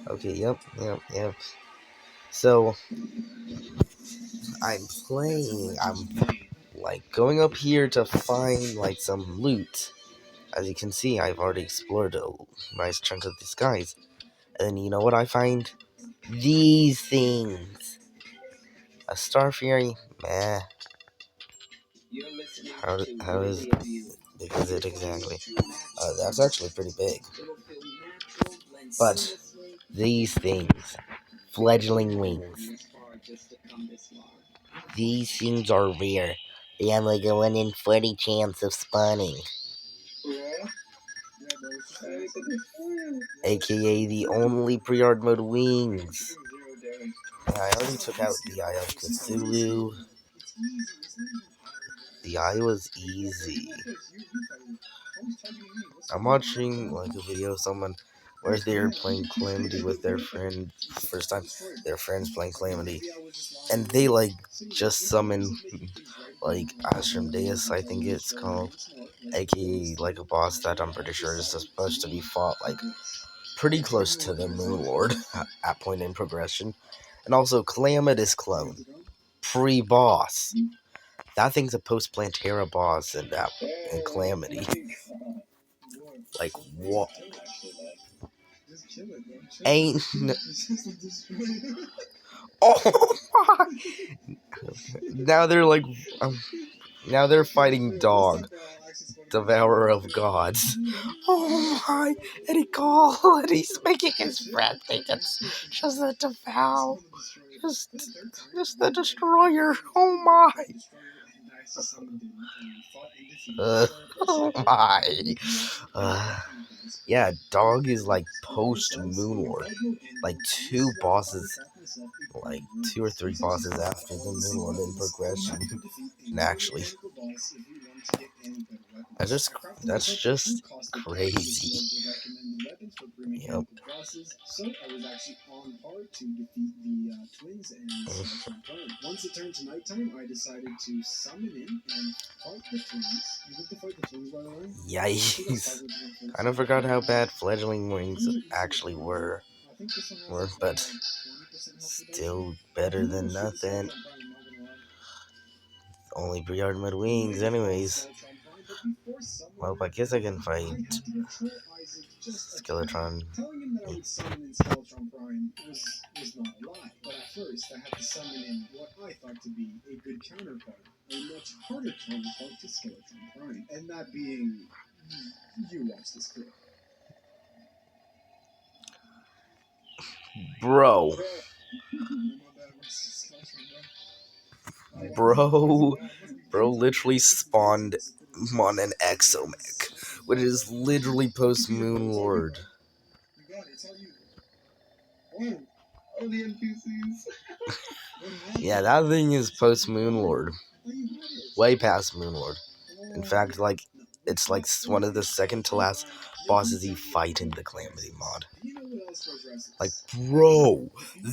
Okay, yep. So, I'm like going up here to find like some loot. As you can see, I've already explored a nice chunk of the skies. And then you know what I find? These things. A Star Fury? Meh. How is it exactly? That's actually pretty big. But these things, fledgling wings, these things are rare. They have like a 1 in 40 chance of spawning. AKA the only pre-hard mode wings. I already took out the Eye of Cthulhu. The eye was easy. I'm watching like a video of someone where they're playing Calamity with their friend. First time their friends playing Calamity, and they like just summon like Asmodeus, I think it's called, aka like a boss that I'm pretty sure is supposed to be fought like pretty close to the Moon Lord at point in progression, and also Calamitous clone pre-boss. That thing's a post-Plantera boss in Calamity. Like what? Ain't oh my! Now they're like, now they're fighting Dog, Devourer of Gods. Oh my! And he called, and he's making his friend think it's just a Devour, just the Destroyer. Oh my! Oh my! Yeah, Dog is like post Moonlord, like like 2 or 3 bosses after the Moonlord in progression. And actually, that's just crazy. Yep. Once it turned to nighttime, I decided to summon in and fight the twins. Yikes. Kind of forgot how bad fledgling wings actually were, but still better than nothing. Only pre-hard mode wings, anyways. Well, I guess I can fight Skeletron. Telling him that I would summon in Skeletron Prime was not a lie, but at first I had to summon in what I thought to be a good counterpart, a much harder counterpart to Skeletron Prime, and that being, you watch this clip. Bro, literally spawned on an Exomech, which is literally post Moon Lord. Yeah, that thing is post Moon Lord, way past Moon Lord. In fact, like it's like one of the second to last bosses you fight in the Calamity mod. Like, bro,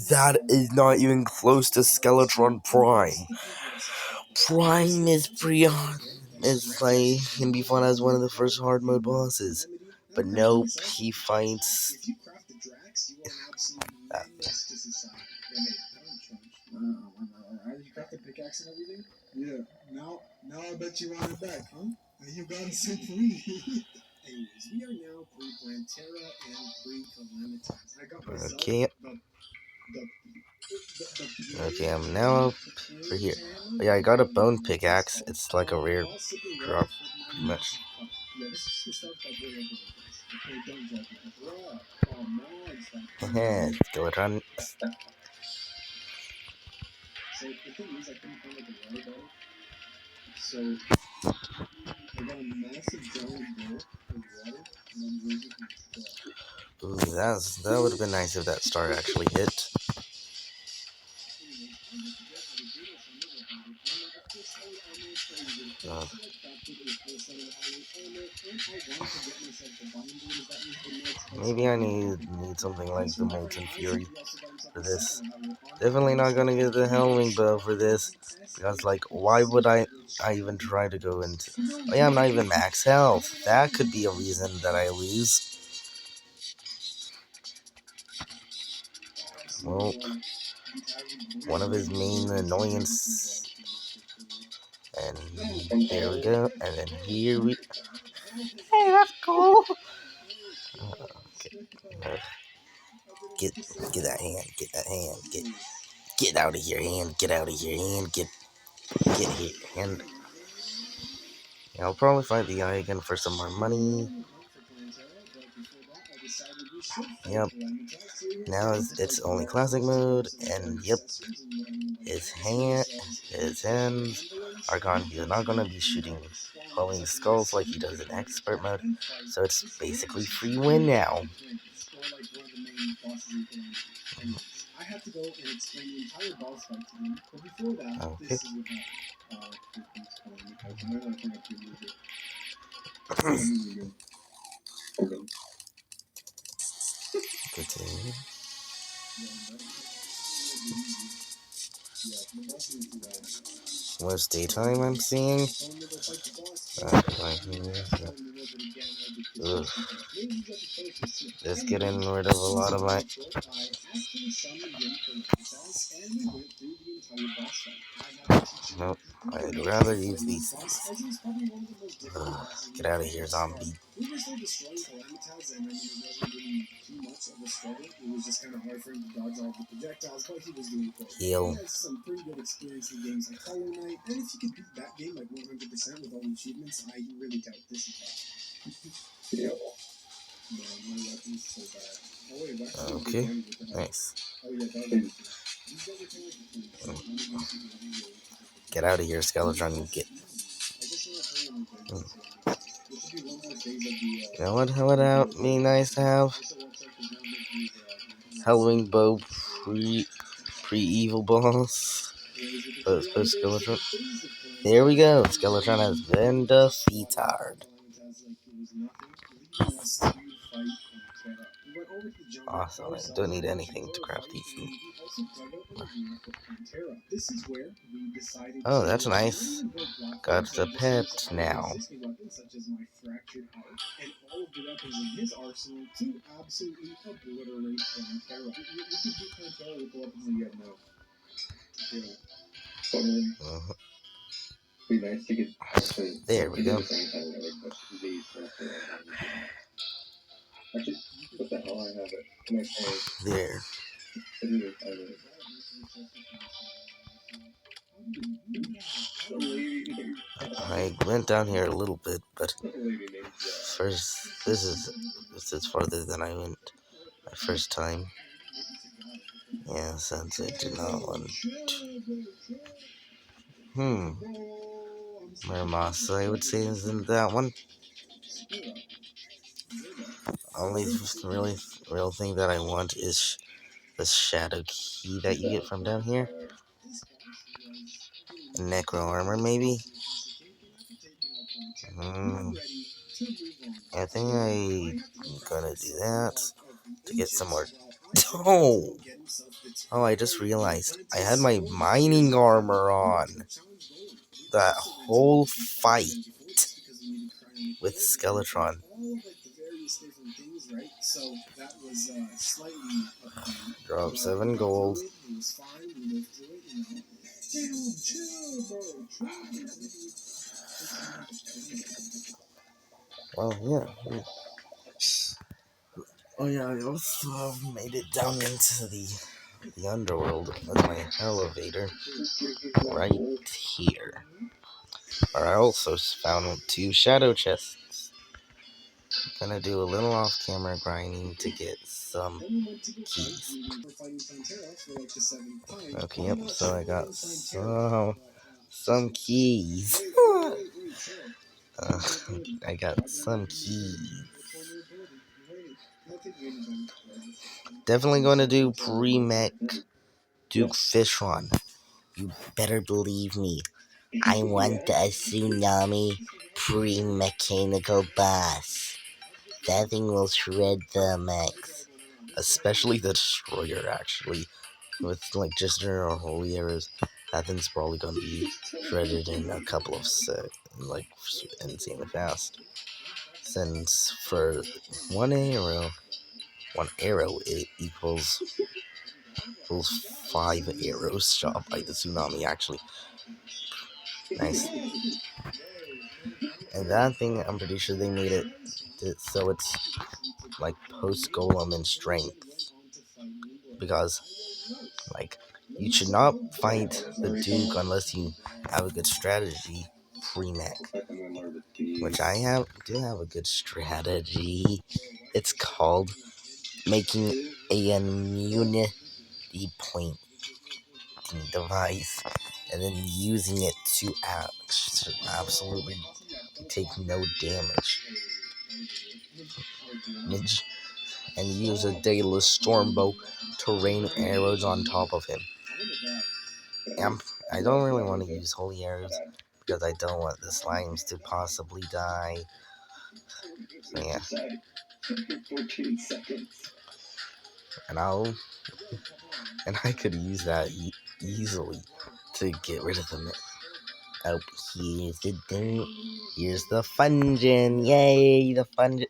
that is not even close to Skeletron Prime. Prime is like can be fun as one of the first hard mode bosses, but nope, he fights. You got the pickaxe and everything? Yeah. Now I bet you want it back, huh? You got it so free. Anyways, we are now pre-Plantera and pre-Calamitas. I got myself Okay, I'm now up for here. Oh, yeah, I got a bone pickaxe. It's like a rare drop, pretty much. Skeletron. So the thing is, I couldn't find like a water bottle. So I got a massive giant bowl of water, and I'm drinking it. Ooh, that would have been nice if that star actually hit. Maybe I need something like the Molten Fury for this. Definitely not gonna get the Hellwing bow for this, because like, why would I even try to go into? Oh yeah, I'm not even max health. That could be a reason that I lose. Well, one of his main annoyance. And there we go. And then here we. Hey, that's cool. Okay. Get that hand. Get that hand. Get out of here, hand. Get out of here, hand. Get here, hand. Yeah, I'll probably fight the guy again for some more money. Yep. Now it's only classic mode, and yep, his hands are gone. He's not gonna be shooting glowing skulls like he does in expert mode, so it's basically free win now. Okay. Continue. What's daytime I'm seeing? Ugh. Just getting rid of a lot of my. Nope, I'd rather use these things. Get out of here, zombie. Heal. Okay, nice. Get out of here, Skeletron, you get. You know what would be nice to have? Hellwing Bow pre-evil boss. Post Skeletron. There we go. Skeletron has been defeated. Awesome. I don't need anything to craft these things. Oh, that's nice. Got a pet now. There we go. There. I went down here a little bit, but first, this is farther than I went my first time. Yeah, since I did not want. Muramasa, I would say, is in that one. Only real thing that I want is the shadow key that you get from down here. Necro armor, maybe. I think I'm gonna do that to get some more. Oh, I just realized I had my mining armor on that whole fight with Skeletron. Drop 7 gold. Well, yeah. Oh yeah, I also made it down into the underworld with my elevator right here. Where I also found 2 shadow chests. Gonna do a little off-camera grinding to get some keys. Okay, yep, so I got some keys. I got some keys. Definitely going to do pre-mech Duke Fishron. You better believe me. I want a tsunami pre-mechanical boss. That thing will shred the mechs. Especially the destroyer, actually. With like Gister or Holy Arrows, that thing's probably going to be shredded in a couple of like insanely fast. Since for one arrow it equals those 5 arrows shot by the tsunami actually. Nice. And that thing, I'm pretty sure they made it so it's like post golem in strength. Because, like, you should not fight the Duke unless you have a good strategy pre-mech. Which I do have a good strategy. It's called making an immunity point device and then using it to absolutely take no damage. And use a Daedalus Stormbow to rain arrows on top of him. I don't really want to use holy arrows because I don't want the slimes to possibly die. So yeah. And I could use that easily to get rid of them. Oh, here's the thing. Here's the Fungin. Yay, the Fungin.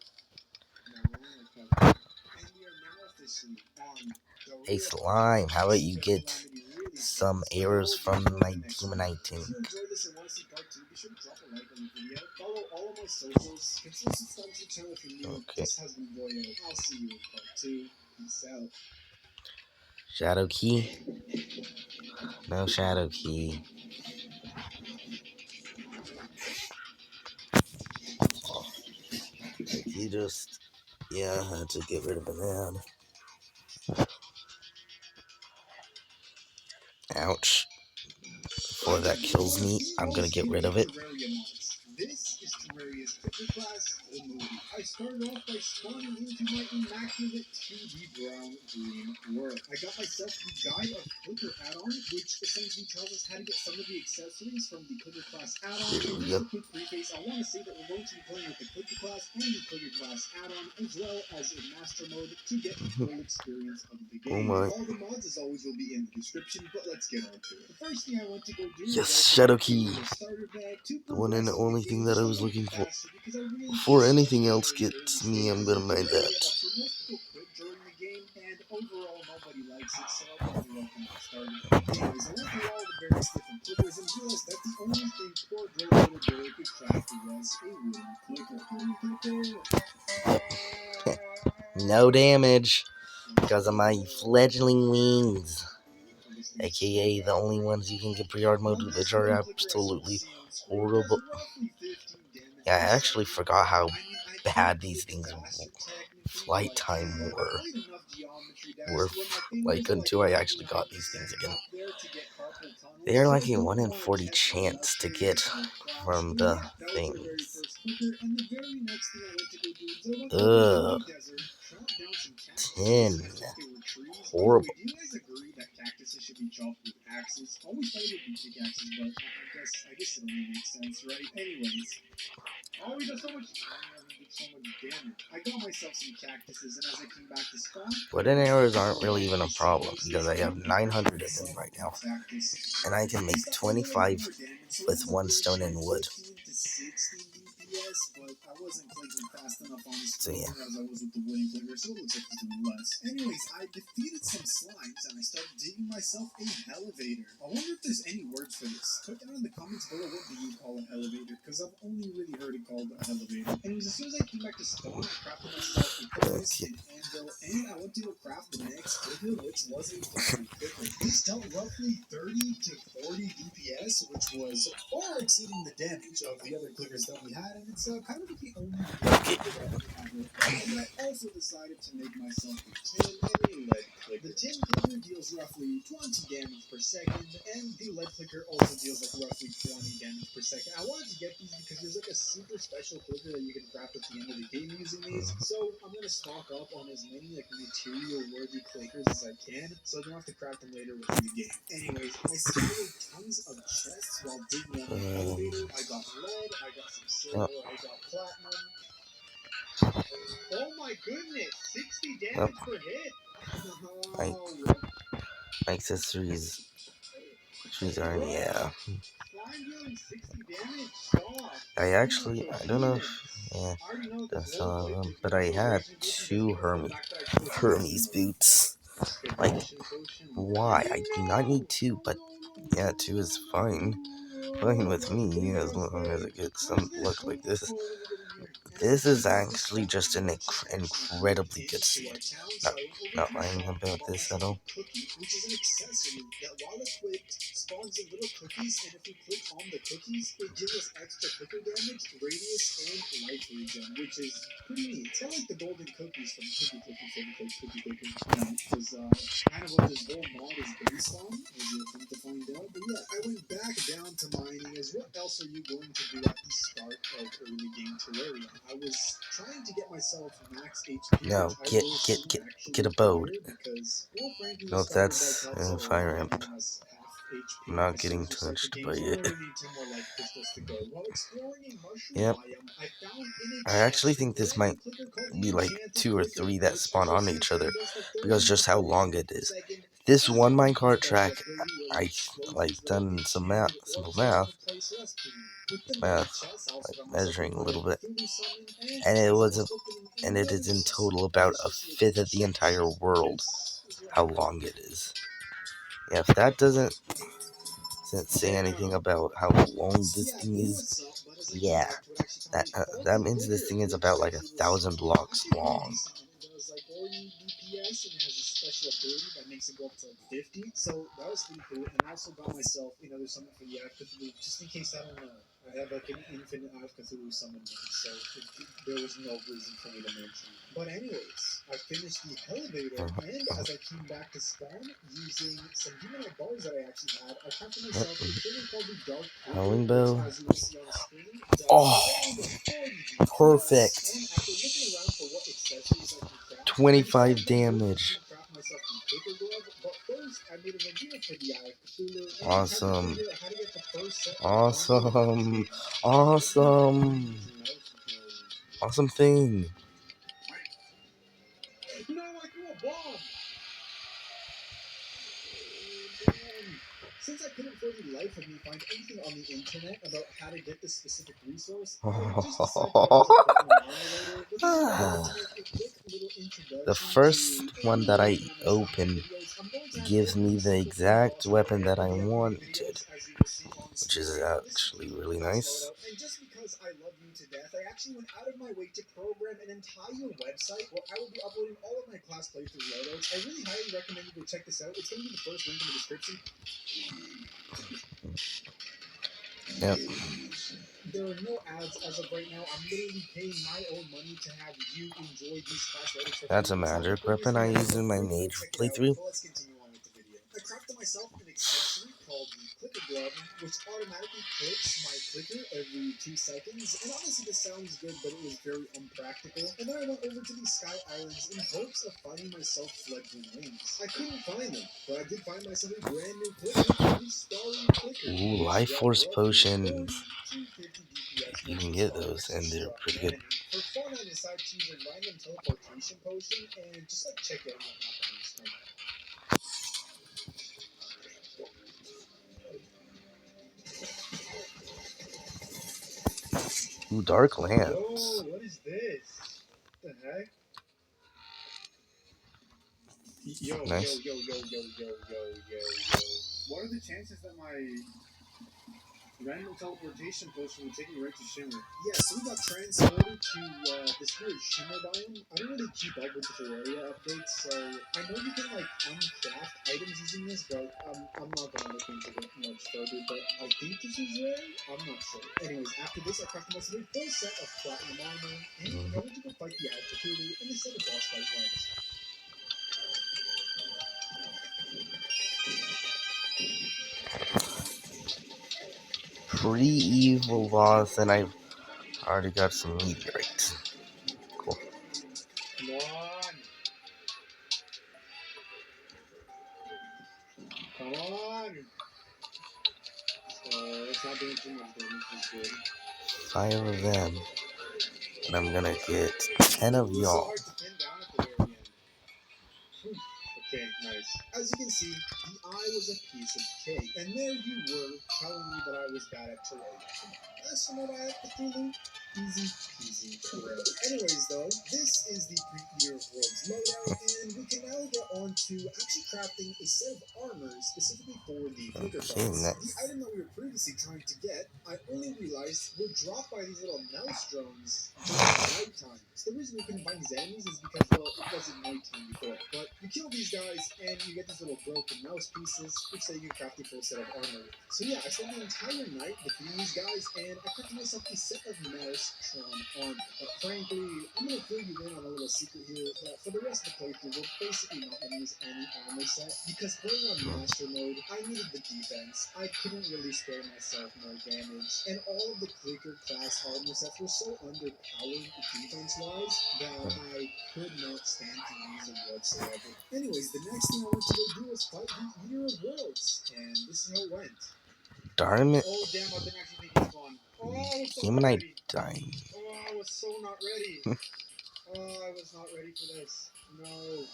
Hey, Slime, how about you get some arrows from my Demonite tank? Okay. Shadow key? No shadow key. Oh, you just, yeah, I had to get rid of a man. Ouch. Before that kills me, I'm gonna get rid of it. This is Terraria's Clicker class full movie. I started off by spawning into my immaculate 2D brown green world. I got myself the Guide of Clicker add-on, which essentially tells us how to get some of the accessories from the Clicker class add-on. And just a quick preface, I want to say that we're going to be playing with the Clicker class and the Clicker class add-on, as well as in Master Mode to get the full experience of the game. Oh my. All the mods, as always, will be in the description, but let's get on to it. The first thing I want to go do is Shadow Key. The one and the only thing that I was looking for. Before anything else gets me, I'm gonna mine that. No damage because of my fledgling wings, aka the only ones you can get pre-hard mode, which are absolutely horrible. Yeah, I actually forgot how bad these things flight time were like until I actually got these things again. They are like a 1 in 40 chance to get from the things. Ugh. 10. Horrible. Wooden arrows aren't really even a problem because I have 900 of them right now. And I can make 25 with 1 stone and wood. So yeah. Anyways, I defeated some slimes and I started digging myself a elevator. I wonder if there's any words for this. Put down in the comments below what do you call an elevator, because I've only really heard it called an elevator. Anyways, as soon as I came back to spawn, I crafted myself a furnace, an anvil, and I went to go craft the next clicker, which was a flying clicker. This dealt roughly 30 to 40 DPS, which was far exceeding the damage of the other clickers that we had, and it's kind of the only clicker that we have. And I also decided to make myself a tin and a lead clicker. The tin clicker deals roughly 20 damage per second, and the lead clicker also deals like roughly 20 damage per second. I wanted to get these because there's like a super special clicker that you can craft at the end of the game using these. So I'm gonna stock up on as many like material-worthy clickers as I can, so I don't have to craft them later within the game. Anyways, I scoured tons of chests while digging on the elevator. I got lead, I got some silver, I got platinum. Oh my goodness, 60 damage per hit. My accessories are, yeah. I don't know if, that's some of them, but I had 2 Hermes boots. Like, why? I do not need 2, but yeah, 2 is fine. Fine with me, as long as it gets some look like this. This is actually just an incredibly good seed. Not lying about this at all. Which is an accessory that, while equipped, spawns in little cookies, and if we click on the cookies, it gives us extra clicker damage, radius, and life regen, which is pretty neat. It's kind of like the golden cookies from Cookie Clicker, Cookie Clicker, because kind of what this whole mod is based on, as you'll come to find out. But yeah, I went back down to mining, as what else are you going to do at the start of early game Terraria? I was trying to get myself max HP. No, get a boat. No, that's a fire ramp. I'm not getting touched by it. Yep. I actually think this might be like 2 or 3 that spawn on each other because just how long it is. This one minecart track, I like done some simple math, like measuring a little bit, and it is in total about a fifth of the entire world. How long it is. Yeah, if that doesn't say anything about how long this thing is, yeah, that means this thing is about like 1,000 blocks long. Special ability that makes it go up to like 50. So that was pretty cool. And I also got myself, there's something for the Eye of Cthulhu, just in case I don't know. I have like an infinite Eye of Cthulhu summon mode, so there was no reason for me to mention it. But anyways, I finished the elevator, and as I came back to spawn, using some demonite bars that I actually had, I crafted myself a trigger called the Dark Howling Bow. As you will see on the screen. Oh, perfect. 25 damage. Awesome. Awesome. Awesome. Awesome thing. Since I couldn't for the life of me find anything on the internet about how to get this specific resource, the first one that I opened gives me the exact weapon that I wanted, which is actually really nice. And just because I love you to death, I actually went out of my way to program an entire website where I will be uploading all of my class playthrough loadouts. I really highly recommend you go check this out. It's going to be the first link in the description. Yep. There are no ads as of right now. I'm literally paying my own money to have you enjoy these class loadouts. That's a magic weapon I use in my mage playthrough. Let's continue on with the video. I crafted myself an accessory called the Clicker Glove, which automatically clicks my clicker every 2 seconds. And honestly, this sounds good, but it was very unpractical. And then I went over to the Sky Islands in hopes of finding myself fledgling wings. I couldn't find them, but I did find myself a brand new clicker, the Starry Clicker. Ooh, Life Force Potions. You can get those, and they're pretty good. For fun, I decided to use a random teleportation potion and just check out what happens. Ooh, Dark Lands. Yo, what is this? What the heck? Nice. Yo. What are the chances that my random teleportation potion will take me right to Shimmer? Yeah, so we got transported to this weird Shimmer biome. I don't really keep up with the Terraria updates, so I know you can uncraft items using this, but I'm not gonna look into it much further. But I think this is rare. I'm not sure. Anyways, after this, I crafted myself a full set of platinum armor, and I went to go fight the Eye of Cthulhu in the set of boss fight ones. Pre-evil boss, and I've already got some meteorites. Cool. Come on. Come on. It's not doing too much damage. That's good. 5 of them. And I'm gonna get 10 of y'all. Okay, nice. As you can see, the eye was a piece of cake. And there you were, telling me that I was bad at Terraria. That's from what I have to Cthulhu. Easy peasy. Anyways, though, this is the Pre-Eater of Worlds loadout, and we can now get on to actually crafting a set of armor specifically for the clicker Okay, bots. nice. The item that we were previously trying to get, I only realized were dropped by these little mouse drones during nighttime. So the reason we couldn't find these enemies is because, well, it wasn't nighttime before. But you kill these guys and you get these little broken mouse pieces, which then you can craft a full set of armor. So yeah, I spent the entire night defeating these guys, and I crafted myself a set of Mouse-Tron armor. But frankly, I'm gonna fill you in on a little secret here that for the rest of the playthrough, we're basically not gonna use any armor set because playing on Master Mode, I needed the defense. I couldn't really spare myself more damage, and all of the clicker class armor sets were so underpowered defense-wise that I could not stand to use them whatsoever. Anyways, the next thing I went to go do was fight the Eater of Worlds, and this is how it went. Darn it. Oh damn, I've been actually thinking this one. Oh, I was so not Humanite ready. dying. Oh, I was so not ready. Oh, I was not ready for this. No.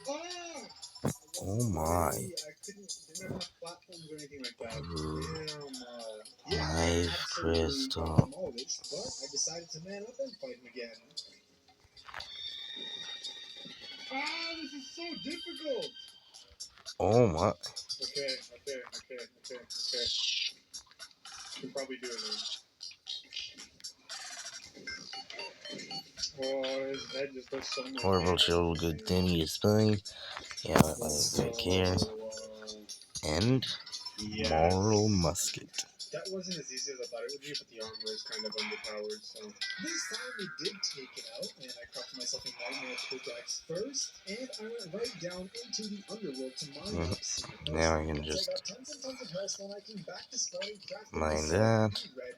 Ah! Oh my. I didn't have enough platforms or anything like that. Damn. Yeah, Live absolutely crystal. demolished, but I decided to man up and fight him again. Ah, this is so difficult. Oh my. Okay. You can probably do it now. Oh, his head just looks so much. Horrible chill, good thing he is fine. Yeah, right here. And moral musket. That wasn't as easy as I thought it would be, but the armor is kind of underpowered, so. This time we did take it out, and I crafted myself a Nightmare pickaxe first, and I went right down into the underworld to mine up some hellstone. Now I can Once just I got tons and tons of hellstone, I came back to spawn and crafted mine myself that. a red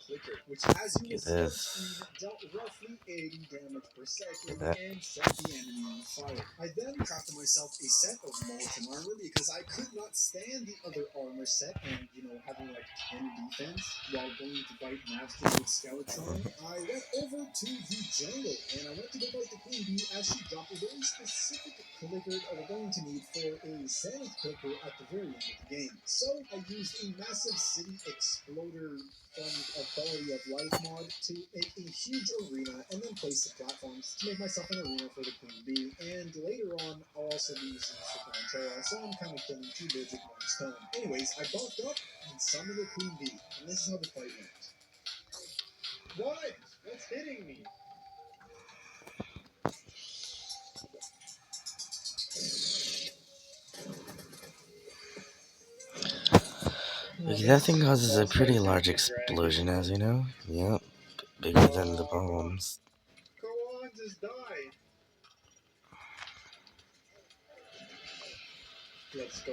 clicker, which as you will Get see on this. screen, dealt roughly 80 damage per second Get that. and set the enemy on fire. I then crafted myself a set of molten armor because I could not stand the other armor set and, having like 10 defense while going to fight Master with Skeletron. I went over to the jungle and I went to go fight the Queen Bee as she dropped a very specific clicker that we're going to need for a Zenith clicker at the very end of the game. So I used a massive city exploder a quality of life mod to make a huge arena and then place the platforms to make myself an arena for the Queen Bee. And later on, I'll also be using this for Pantera, so I'm kind of killing two birds with one stone. Anyways, I buffed up and summoned the Queen Bee, and this is how the fight went. What? What's hitting me? Okay, that thing causes a pretty large explosion, as you know. Yep, bigger than the bombs. Go on, just die. Let's go.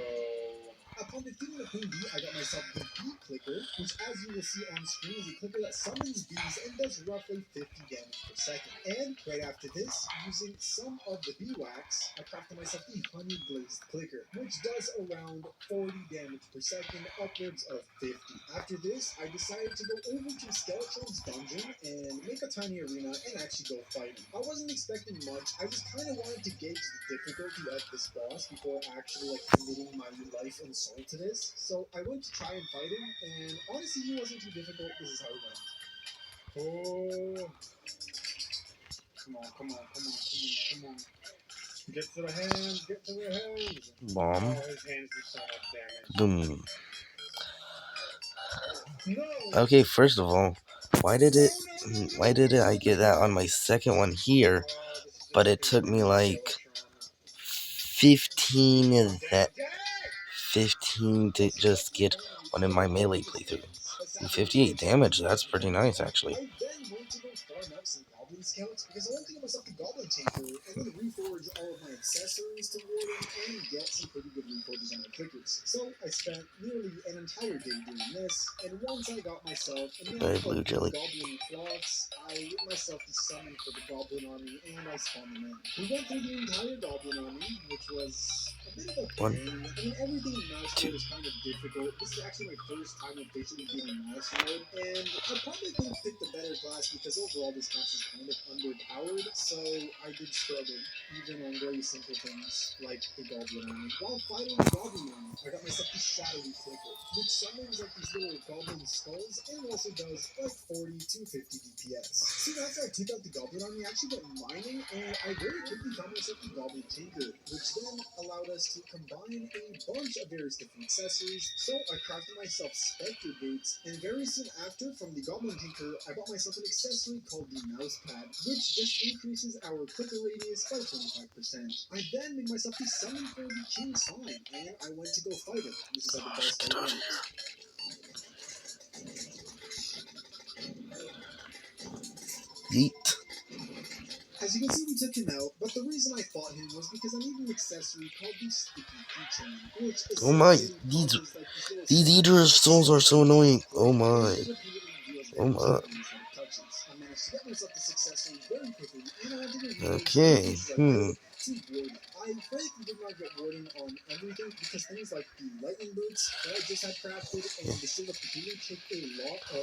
Upon defeating the Queen Bee, I got myself the Bee Clicker, which as you will see on screen is a clicker that summons bees and does roughly 50 damage per second. And right after this, using some of the bee wax, I crafted myself the Honey Glazed Clicker, which does around 40 damage per second, upwards of 50. After this, I decided to go over to Skeletron's dungeon and make a tiny arena and actually go fight him. I wasn't expecting much, I just kind of wanted to gauge the difficulty of this boss before actually committing my life and soul to this. So I went to try and fight him, and honestly, he wasn't too difficult. This is how it went. Oh. Come on. Get to the hands. Bomb. Oh, his hands do so much damage. Boom. No. Okay, first of all, why did I get that on my second one here, but it took me like 15 to just get one in my melee playthrough. 58 damage, that's pretty nice actually. I then went to go farm up some goblin scouts because I wanted to get myself a goblin chamber and then reforge all of my accessories to Warden and get some pretty good reforges on my clickers. So I spent nearly an entire day doing this, and once I got myself enough Blue jelly. goblin cloths, I lit myself to summon for the goblin army and I spawned them in. We went through the entire goblin army, which was a bit of a One, pain. I mean, everything in mouse two. mode is kind of difficult. This is actually my first time officially beating mouse mode, and I probably could have picked a better class because overall this class is kind of underpowered, so I did struggle, even on very simple things like the Goblin Army. While fighting the Goblin Army, I got myself the Shadowy Clicker, which summons like these little goblin skulls and also does like 40 to 50 DPS. Soon after I took out the Goblin Army, I actually went mining, and I very quickly found myself the Goblin Tinker, which then allowed us to combine a bunch of various different accessories. So I crafted myself Spectre Boots, and very soon after, from the Goblin Tinker, I bought myself an accessory called the Mouse Pad, which just increases our clicker radius by 25%. I then made myself the summon for the King Slime, and I went to go fight him. This is how the boss fight went. Yeet. As you can see, we took him out, but the reason I fought him was because I needed an accessory called the Sticky Keychain, which Oh my, essentially causes like these Eater souls are so annoying. Oh my. Oh my. I managed to get myself this accessory very quickly, and I went to go Okay, to Warden. I frankly did not get Warden on everything because things like the Lightning Boots that I just had crafted and the Shield of Cthulhu take a lot of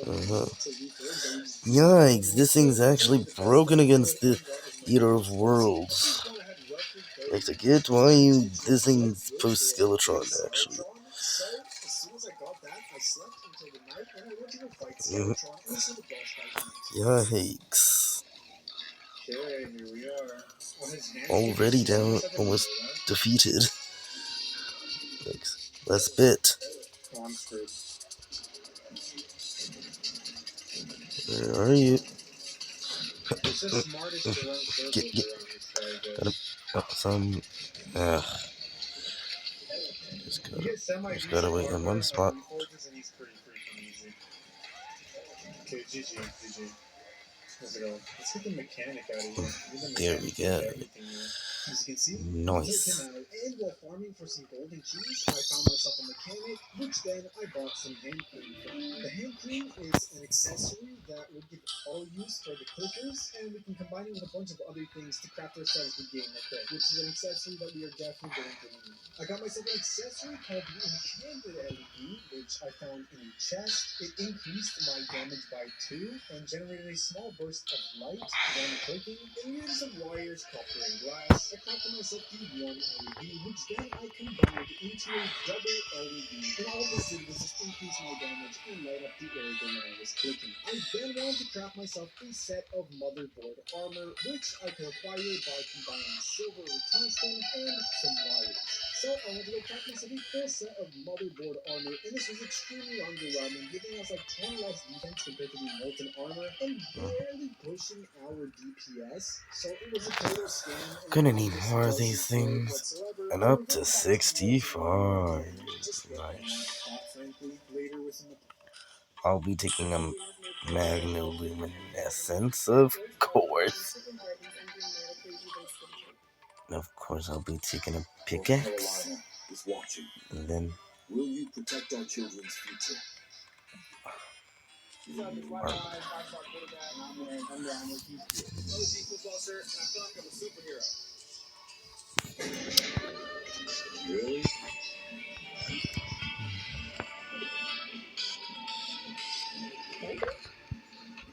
to refill. Yikes, this thing's actually broken against the Eater of Worlds. I get why this thing's post Skeletron, actually. So, as soon as I got that, I slept until the night, and I went to go fight Skeletron, and this is the boss fight. Yikes. Okay, here we are. Already down, almost defeated. Yikes. Last bit. Oh, I'm screwed. Where are you? It's just smartest to run circles around this guy, Got him. Oh, some. Just gotta wait in one spot. He's pretty freaking easy. Okay, GG. How's it going? Let's get the mechanic out of here. There we go. As you can see, Nice. and while farming for some golden keys, I found myself a mechanic, which then I bought some hand cream from. The hand cream is an accessory that would give auto use for the clickers, and we can combine it with a bunch of other things to craft ourselves the game like that, which is an accessory that we are definitely going to need. I got myself an accessory called the Enchanted LED, which I found in a chest. It increased my damage by 2 and generated a small burst of light when clicking. It needed some wires, copper, and glass. I crafted myself the one LED, which then I combined into a double LED. And all this did was just increase my damage and light up the area when I was clicking. I then wanted to craft myself a set of motherboard armor, which I could acquire by combining silver with tungsten and some wires. So I went to go craft myself a full set of motherboard armor, and this was extremely underwhelming, giving us like 20 less defense compared to the molten armor, and barely pushing our DPS. So it was a total scam. Gonna need more of these things. And up to 65. Nice. I'll be taking a magnoluminescence, of course. Of course, I'll be taking a pickaxe. And then. Will you protect our children's future? Really?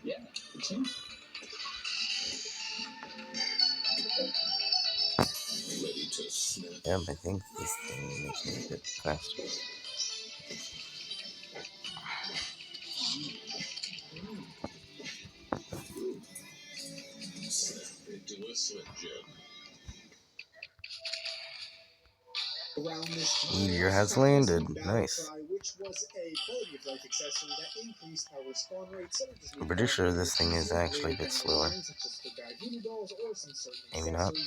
Yeah. Ready to snap. Yep, I think this thing makes me a bit faster. Into a Slim Jim. Around this time, Meteor has landed. Nice. which was a quality of life accessory that increased our spawn rate. So I'm pretty sure this thing is actually a bit slower. Maybe not. And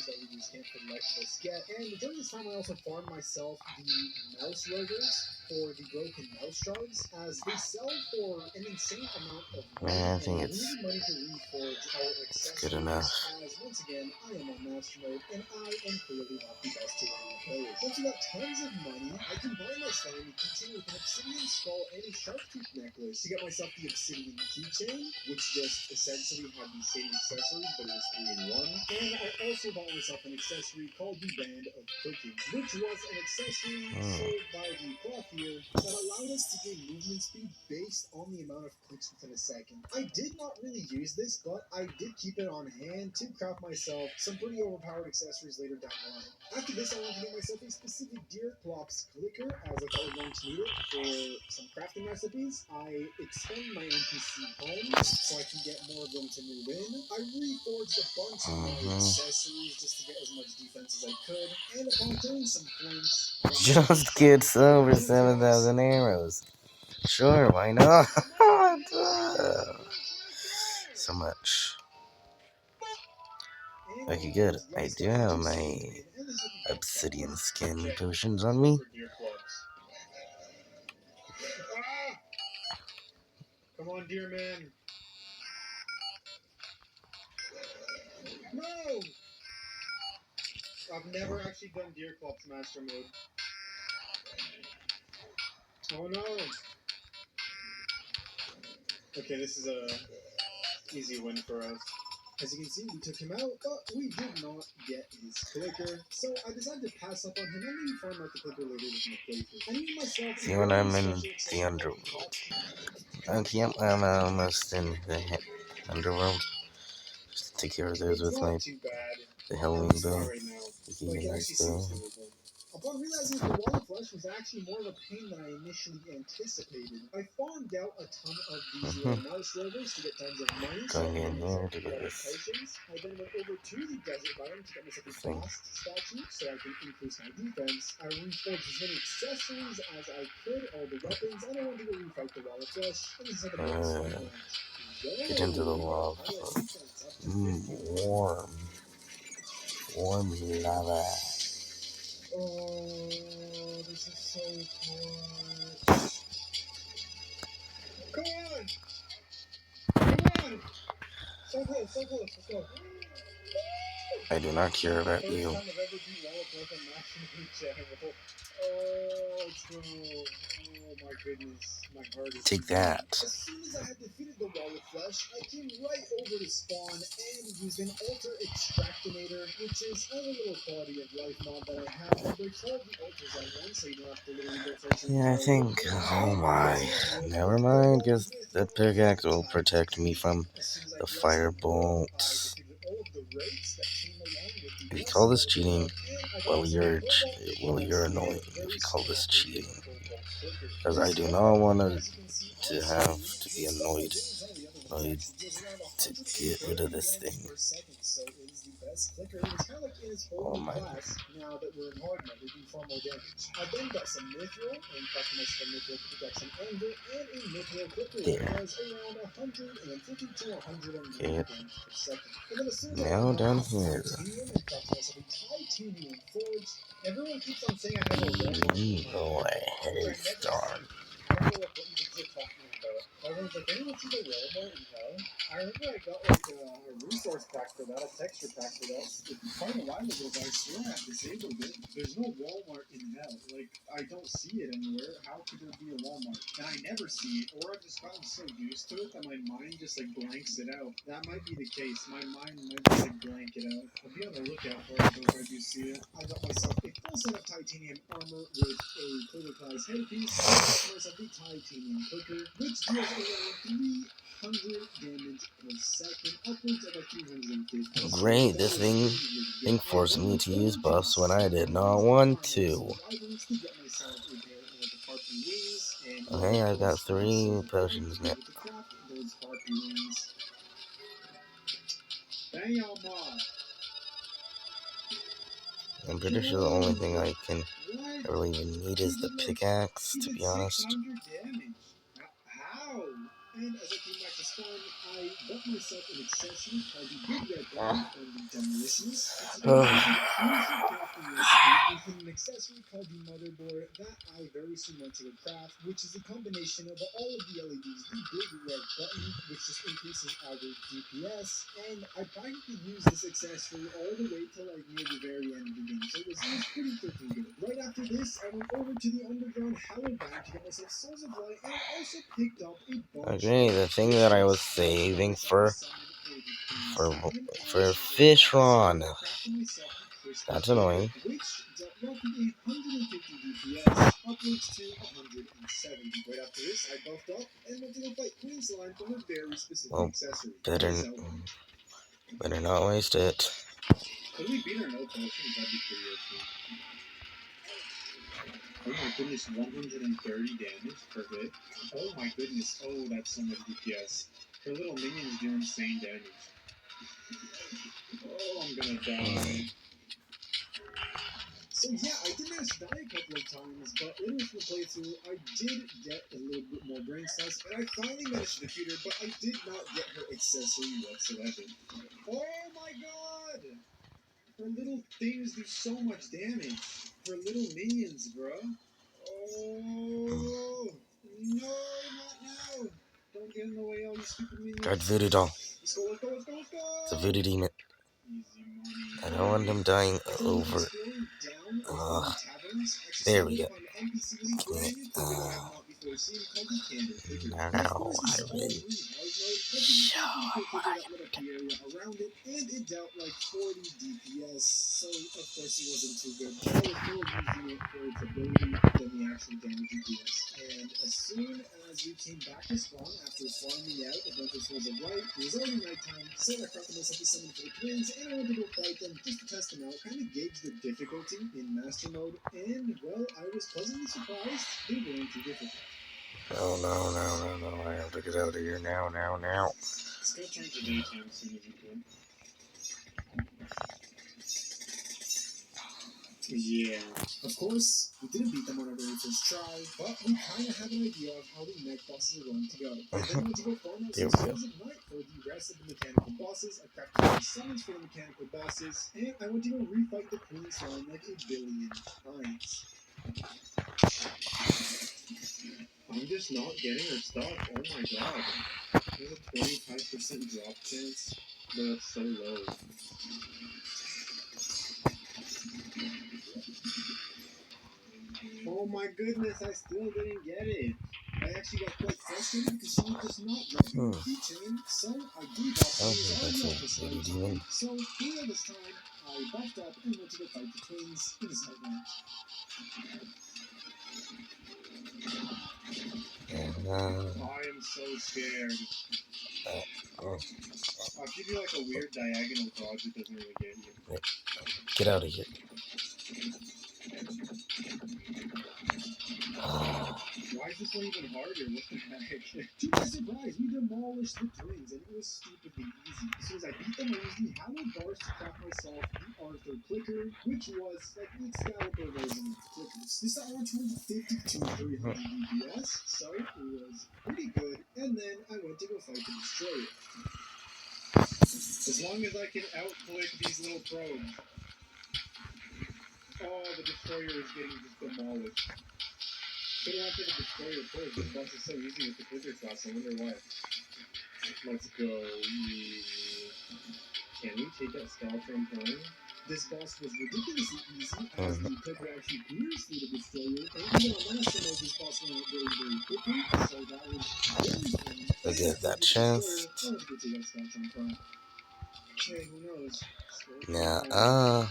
during this time, I also farmed myself the mouse ruggers. for the broken mouse shards, as they sell for an insane amount of money. Yeah, I think And we it's need money to reforge our accessories. good enough. As once again, I am on master mode, and I am clearly not the best at running players. Once we got tons of money, I can buy my slimy keychain with an obsidian skull and a shark tooth necklace to get myself the obsidian keychain, which just essentially had the same accessories, but it was 3 in 1. And I also bought myself an accessory called the Band of Clicking, which was an accessory sold by the Clothier that allowed us to gain movement speed based on the amount of clicks within a second. I did not really use this, but I did keep it on hand to craft myself some pretty overpowered accessories later down the line. After this, I wanted to get myself a specific Deer Clops clicker, as I thought I was going to need it for some crafting recipes. I expand my NPC homes so I can get more of them to move in. I reforged a bunch of my accessories just to get as much defense as I could, and upon killing some flints, Just gets over 7,000 arrows. Sure, why not? So much. Okay, good. I do have my obsidian skin potions on me. Come on, dear man. No! I've never actually done Deer Clops Master Mode. Oh no! Okay, this is a easy win for us. As you can see, we took him out, but we did not get his clicker. So I decided to pass up on him and maybe farm out the clicker later with my playthrough. I need myself See when I'm in the underworld. Okay, yep, I'm almost in the underworld. Just take care of those with my the Halloween bow. Right now. Give me a nice bow. Upon realizing that the wall of flesh was actually more of a pain than I initially anticipated, I farmed out a ton of these mouse rovers to get tons of money. Going in here to get this Potions. I then went over to the desert biome to get myself a frost statue so I can increase my defense. I reforged as many accessories as I could, all the weapons, and I wanted to go refight the wall of flesh. And this is like a get into the lava. Warm. Warm lava. Oh, this is so hard. Come on! Come on! So close, so close, let's go. I do not care about you. First time I've ever beat Wall of Life on National Channel. Oh, let's go. Oh my goodness. My heart is... Take that. As soon as I had defeated the Wall of Flesh, I came right over to spawn and used an Altar Extractinator, which is a little quality of life mod that I have that breaks all the altars at once, so you don't have to literally go searching. Yeah, I think. Oh my. Never mind, because the pickaxe will protect me from the fire bolts. If you call this cheating, well, you're annoying. If you call this cheating, because I do not want to have to be annoyed to get rid of this thing. Oh my. Now that we're in hard mode, we do far more damage. I then got some mithril and crafted myself a mithril pickaxe and anvil and a mithril clicker that does around 150 to 180 damage per second. And then as soon as now down here. titanium and crafted myself a titanium forge. Everyone keeps on saying I have a Walmart. Evil head start. I don't know what you guys are talking about. Everyone's like, anyone see the Walmart in hell? I remember I got like a resource pack for that, a texture pack for that. Quite a while ago, but I swear I disabled it. There's no Walmart in hell. Like, I don't see it anywhere. How could there be a Walmart? And I never see it, or I've just gotten so used to it that my mind just like blanks it out. That might be the case. My mind might just like blank it out. I'll be on the lookout for it though if I do see it. I got myself a full set of titanium armor with a prototype headpiece. I got myself the titanium clicker, which deals around 300 damage per second, upwards of 350. Great, this thing forced me to use buffs when I did not want to. Okay, I've got 3 potions now. I'm pretty sure the only thing I really even need is the pickaxe, to be honest. How? And as I came back to spawn, I got myself an accessory called the Big Red Button from the Demolitionists. It's a crafting recipe and put an accessory called the motherboard that I very soon went to go craft, which is a combination of all of the LEDs, the big red button, which just increases our DPS, and I practically used this accessory all the way till like near the very end of the game, so it was pretty freaking good. Right after this, I went over to the underground Hallowed Bank to get myself Souls of Light, and I also picked up a bunch Okay, the thing that I was saving for Fishron. That's annoying. Which dealt roughly 150 DPS, upwards to 170. Right after this, I buffed up and went to go fight Queensline from a very specific accessory. Better not waste it. Could we beat our no potions? That'd be pretty OP. Oh my goodness, 130 damage per hit. Oh my goodness, oh that's so much DPS. Her little minions do insane damage. Oh, I'm gonna die. So yeah, I did manage to die a couple of times, but later in the playthrough, I did get a little bit more brain cells, and I finally managed to defeat her, but I did not get her accessory whatsoever. Oh my god! Her little things do so much damage. Her little minions, bro. Oh, no, not now. Don't get in the way, all you stupid minions. Guard Voodoo Doll. Let's go, let's go, let's go, let's go! It's a voodoo demon. Easy money. I don't want him dying over. There we go. Now I win. Show what I can. Around it, and it dealt like 40 DPS, so of course it wasn't too good. But I was more using it for its ability than the actual damage DPS. And as soon as we came back to spawn after farming out a bunch of Souls of Light, it was already nighttime, so I crafted myself a summon for the twins, and I went to go fight them just to test them out, kind of gauge the difficulty in Master Mode, and well, I was pleasantly surprised they weren't too difficult. Oh no, I have to get out of here now. It's gonna turn to daytime as soon as you can. Yeah, of course, we didn't beat them on our very first try, but we kind of have an idea of how the mech bosses are going to go. I then went to go farm out some Souls of Night for the rest of the mechanical bosses. I crafted some summons for the mechanical bosses, and I went to go refight the Queensline like 1 billion times. I'm just not getting her stuff. Oh my god. There's a 25% drop chance, but that's so low. Oh my goodness, I still didn't get it. I actually got quite frustrated because she was just not dropping the keychain, so I gave up and was already off the stage. So here this time, I buffed up and went to go fight the twins in the side match. I am so scared. I'll give you like a weird diagonal dodge that doesn't really get you. Get out of here. Why is this one even harder? What the heck? To my surprise, we demolished the twins, and it was stupidly easy. As soon as I beat them, I used the Hallowed Bars to craft myself the Arthur Clicker, which was like the Excalibur version of the Clickers. This got around 250 to 300 DPS, so it was pretty good. And then I went to go fight the Destroyer. As long as I can out-click these little probes. Oh, the Destroyer is getting just demolished. Should have went for the Destroyer first. This boss is so easy with the Clicker class. I wonder why. Let's go. Can we take that Skeletron Prime? This boss was ridiculously easy as the Clicker actually pierced through the Destroyer. And even on Master Mode, this boss went out very, very quickly. So that was very fun. I get that chance. I want to go take that Skeletron Prime. Okay, who knows? Nah,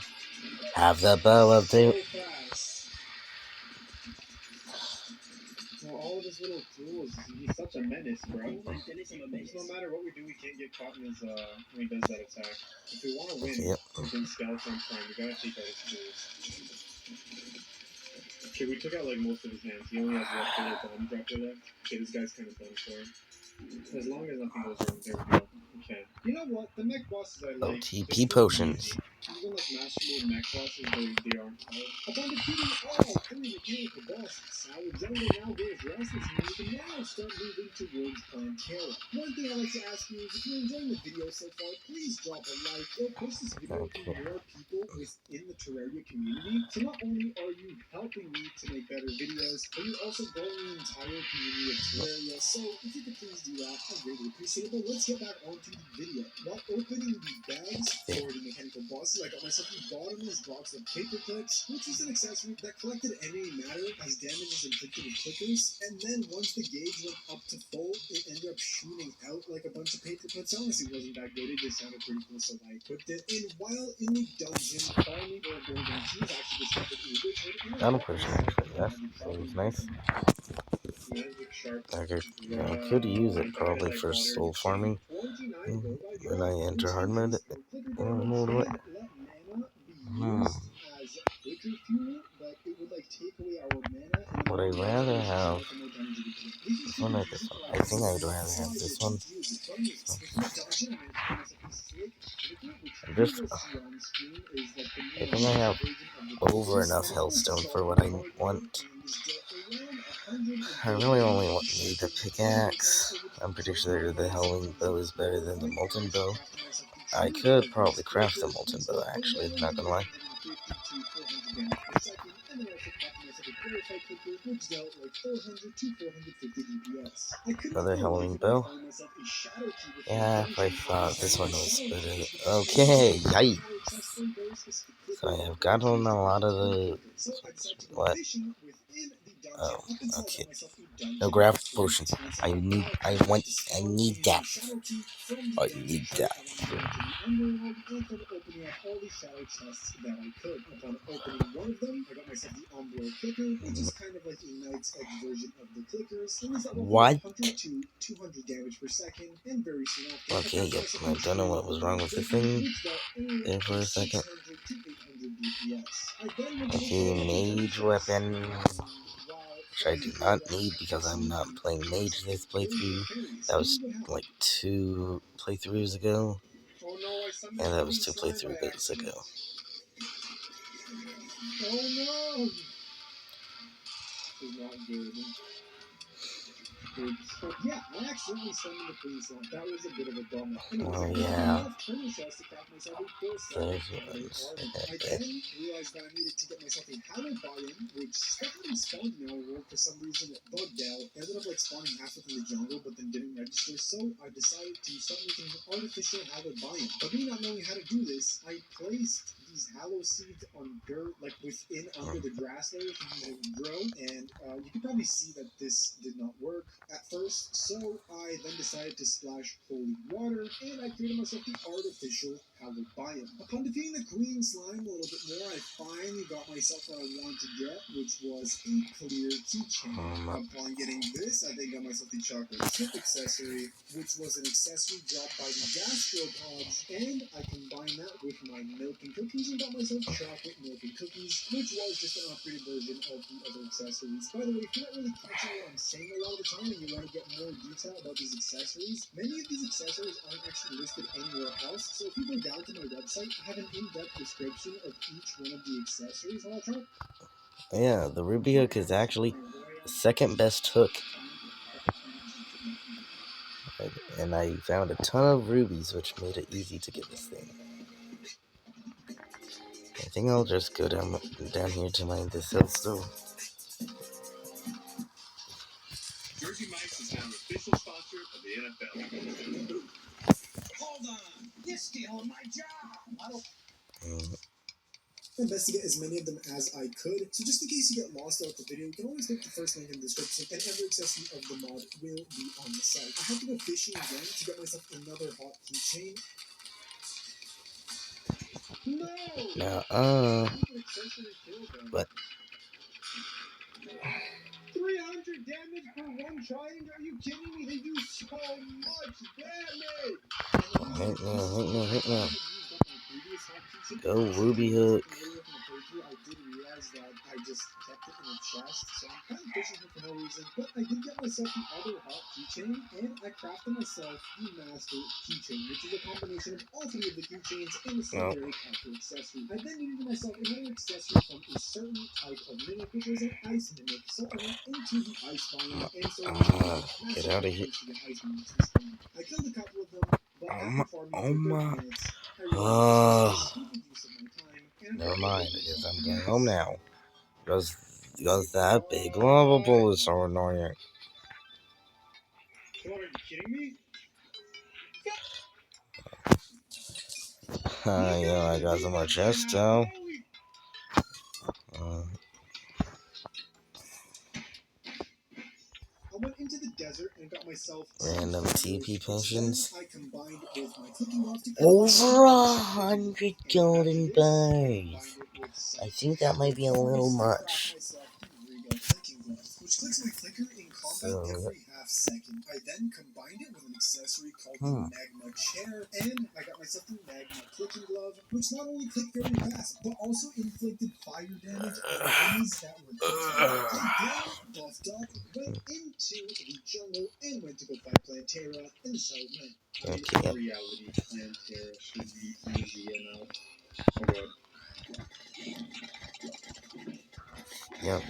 have the bow of So the. fast. Well, all of his little tools, he's such a menace, bro. No matter what we do, we can't get caught in his, when he does that attack. If we want to win against Skeleton Prime, we gotta take out his tools. Okay, we took out, like, most of his hands. He only has left a little bomb dropper left. Okay, this guy's kind of done for. As long as nothing goes wrong, there we go. Okay. You know what? The mech bosses I like. OTP potions. Even like Master Mode mech bosses, they aren't hard. Upon defeating all 3 mechanical bosses, our jungle now grows restless, and we can now start moving towards Plantera. One thing I'd like to ask you is if you're enjoying the video so far, please drop a like. It'll push this video to Okay. more people within the Terraria community. So not only are you helping me to make better videos, but you're also growing the entire community of Terraria. So if you could please do that, I'd greatly appreciate it. But let's get back onto the video. While opening the bags for the mechanical bosses, I got myself the bottomless box of paper clips, which is an accessory that collected enemy matter as damage is inflicted with clickers. And then once the gauge went up to full, it ended up shooting out like a bunch of paper clips. Honestly, it wasn't that good. It just sounded pretty cool, so I equipped it. And while in the dungeon, farming or golden keys, I actually discovered a wizard. That'll push actually. That seems nice. Okay, I could use it probably for soul farming when I enter hard mode. Would I rather have this one or this one? I think I'd rather have this one. I think I have over enough hellstone for what I want. I really only need the pickaxe. I'm pretty sure the Howling Bow is better than the Molten Bow. I could probably craft the Molten Bow, actually, not gonna lie. Another Howling Bow. Yeah, I thought this one was better. Okay, yikes. So I have gotten a lot of the... What? Oh, okay. No craft potion. I need that. I need that. What? Okay, yep. I don't know what was wrong with the thing there for a second. Okay, mage weapon. Which I do not need because I'm not playing mage this playthrough. That was like 2 playthroughs ago. And that was 2 playthroughs ago. Oh no! This is not good. Yeah, I accidentally summoned the police lamp. That was a bit of a bummer. Oh yeah. There's ones. I then realized that I needed to get myself a Hallow biome, which definitely spawned in our world for some reason. It bugged out. It ended up like spawning half within the jungle, but then didn't register. So I decided to start making an artificial Hallow biome. But me not knowing how to do this, I placed these Hallow seeds on dirt, like within under the grass layer, thinking that it would grow. And you can probably see that this did not work at first, so I then decided to splash holy water, and I created myself the artificial Hallow biome. Upon defeating the green slime a little bit more, I finally got myself what I wanted to get, which was a clear keychain. Upon getting this, I then got myself the chocolate chip accessory, which was an accessory dropped by the gastropods, and I combined that with my milk and cookies and got myself chocolate milk and cookies, which was just an upgraded version of the other accessories. By the way, if you're not really catching what I'm saying a lot of the time and you want to get more detail about these accessories, many of these accessories aren't actually listed anywhere else, so if you go down to my website, I have an in-depth description of each one of the accessories. Yeah, the ruby hook is actually the second best hook. And I found a ton of rubies, which made it easy to get this thing. I think I'll just go down here to mine this hill still. Jersey Mike's is now an official sponsor of the NFL. Hold on, you're stealing my job. Investigate as many of them as I could. So just in case you get lost throughout the video, you can always click the first link in the description, and every accessory of the mod will be on the site. I have to go fishing again to get myself another hot keychain. No! But 300 damage for one trident? Are you kidding me? They do so much damage! hit me. Go Ruby Hook. I did realize that I just kept it in a chest, so I'm kind of fishing for no reason. But I did get myself the other hot keychain, and I crafted myself the master keychain, which is a combination of all three of the keychains and a secondary capture accessory. I then needed myself another accessory from a certain type of mimic, which was an ice mimic. So I went into the ice biome, and so get out of here. to get ice mimics to spawn. I killed a couple of them, but after farming for 30 minutes, I realized this was a stupid use of my time. And Never mind, I guess I'm going home now. Because that big lava pool is so annoying. Come on, are you kidding me? Yeah, I got some more chests though. I went into the desert and got myself Random TP potions. I combined with my clicking gloves to Over 100 golden bars. I think that might be a little much. Which clicks my clicker in combat every half second. I then combined it with an accessory called the Magma Chair, and I got myself the Magma Clicking Glove, which not only clicked very fast, but also inflicted fire damage on enemies that were clicking. I then buffed up, went into the jungle, and went to go fight Plantera in the settlement. In reality, Plantera should be easy enough. Oh god. Yep.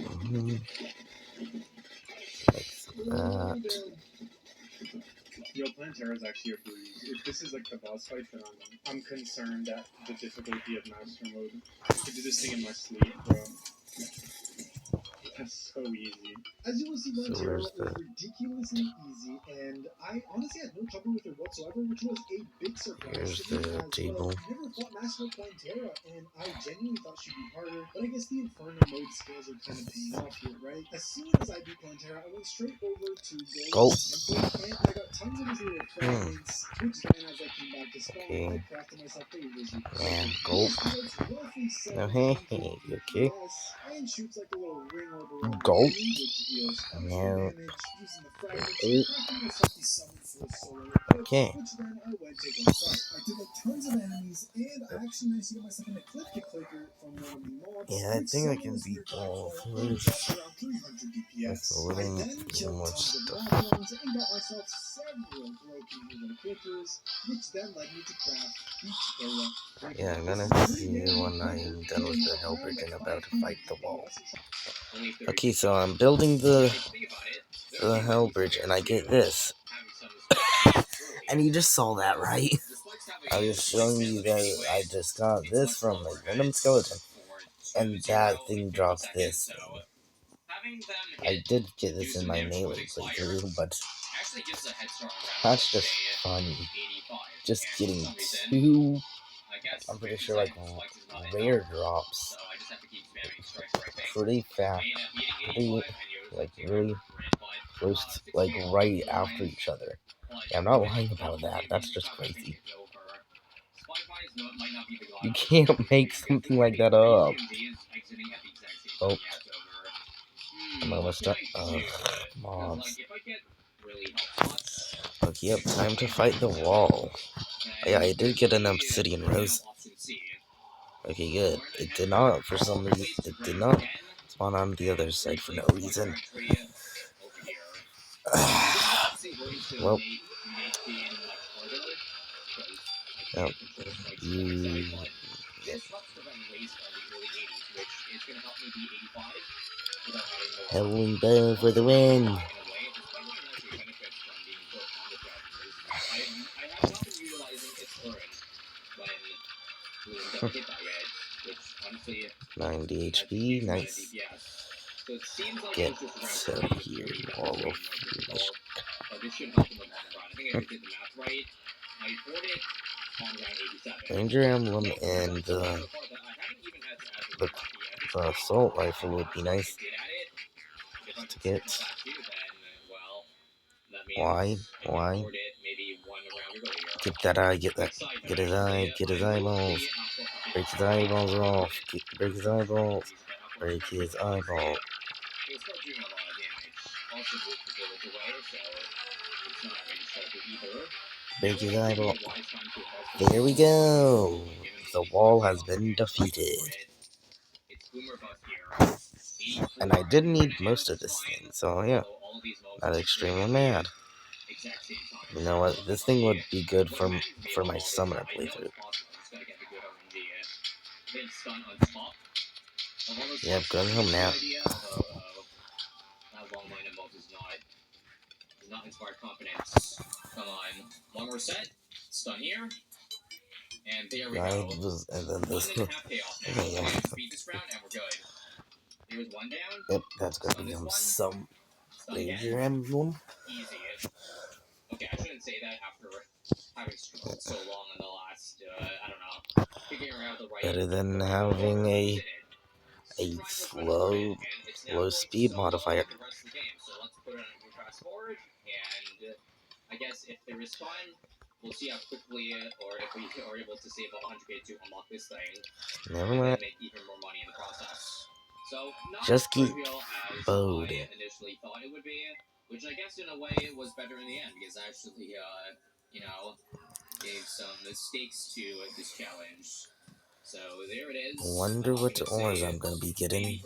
Yo, Plantera is actually a breeze. If this is like the boss fight, then I'm concerned at the difficulty of master mode. I could do this thing in my sleep, bro. That's so easy. As you will see, Plantera was ridiculously easy, and I honestly had no trouble with her whatsoever, which was a big surprise to me as table. well. I never fought Master Plantera, and I genuinely thought she'd be harder, but I guess the Inferno mode skills are kind of paying off here, right? As soon as I beat Plantera, I went straight over to Gold's Temple, and I got tons of his little fragments, which then, as I came back to spawn, I crafted myself a wizard. Yeah, Gold. Oh, hey, you okay? And shoots like a little ring orb Gold. No. Okay. Which then I went to go fight. I took out tons of enemies, and I actually managed to get myself an ecliptic clicker from one of the mobs. Yeah, I think I can beat all first. That's a little more stuff. And got myself several broken hero clickers, which then led me to craft each Yeah, I'm gonna see you when I'm done with the Hellbridge and about to fight the wall. Okay, so I'm building the Hellbridge and I get this. And you just saw that, right? I was showing you guys I just got this from a random skeleton. And that thing drops this thing. I did get this in my melee playthrough, but that's just funny. Just getting two, I'm pretty sure, like, rare drops pretty fast, pretty, like, really close, like, right after each other. Yeah, I'm not lying about that, that's just crazy. You can't make something like that up. Oh. I'm almost done. Mobs. Okay, yep, time to fight the wall. Yeah, I did get an obsidian rose. Okay, good. It did not, for some reason, it did not spawn on the other side for no reason. Well. Yep. Howling Bow for the win! Huh. 90 HP, nice. Get out of here, all of Ranger Emblem and the assault rifle would be nice to get. Why? Get that eye, get his eye, get his eyeballs. Break his eyeballs off. Break his eyeballs. Break his eyeball. Break his eyeball. There we go. The wall has been defeated. And I did need most of this thing, so yeah, not extremely mad. You know what? This thing would be good for my summoner playthrough. Yep, going home now. And then this. Yep, that's gonna become some Ranger Emblem. Better than having a slow speed modifier. Never mind. Just keep bowed. Wonder what ores I'm gonna be getting.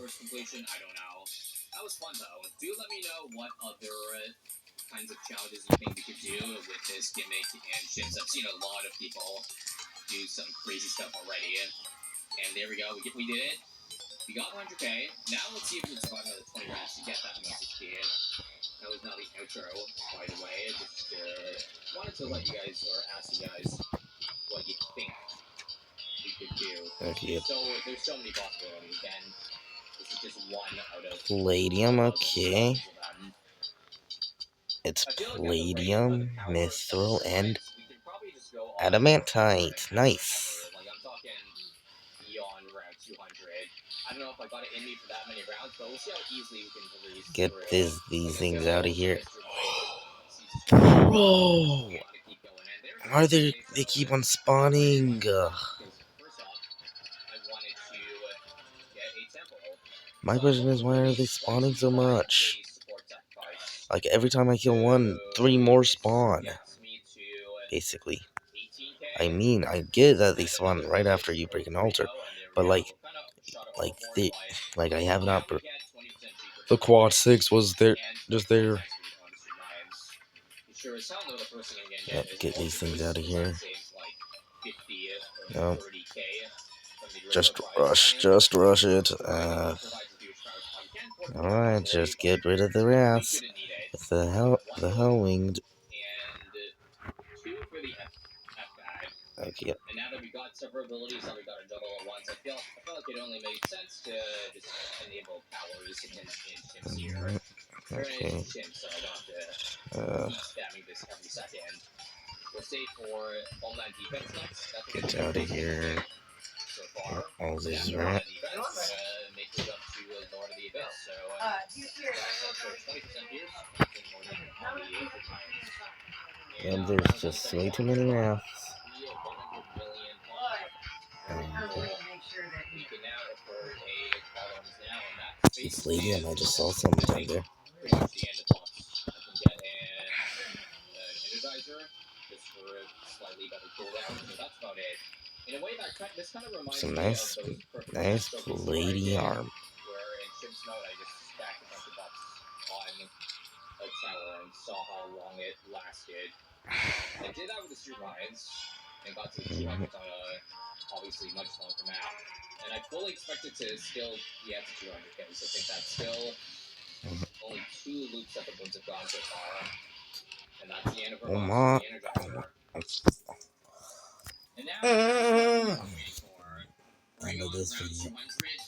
Okay. Palladium, okay. It's palladium, mithril, and adamantite. Nice. Get these things out of here. Bro! Why they keep on spawning? My question is, why are they spawning so much? Like, every time I kill one, 3 more spawn. Basically. I mean, I get that they spawn right after you break an altar, but I have not. The quad 6 was there, just there. Yep, get these things out of here. No. Just rush it. Alright, just get rid of the wrath. With the Hellwinged. Okay, yep. Okay. Get out of here. All these rats. And there's just way too many rats. Palladium, I just saw something down there. Some nice palladium. Oh my. End of this video.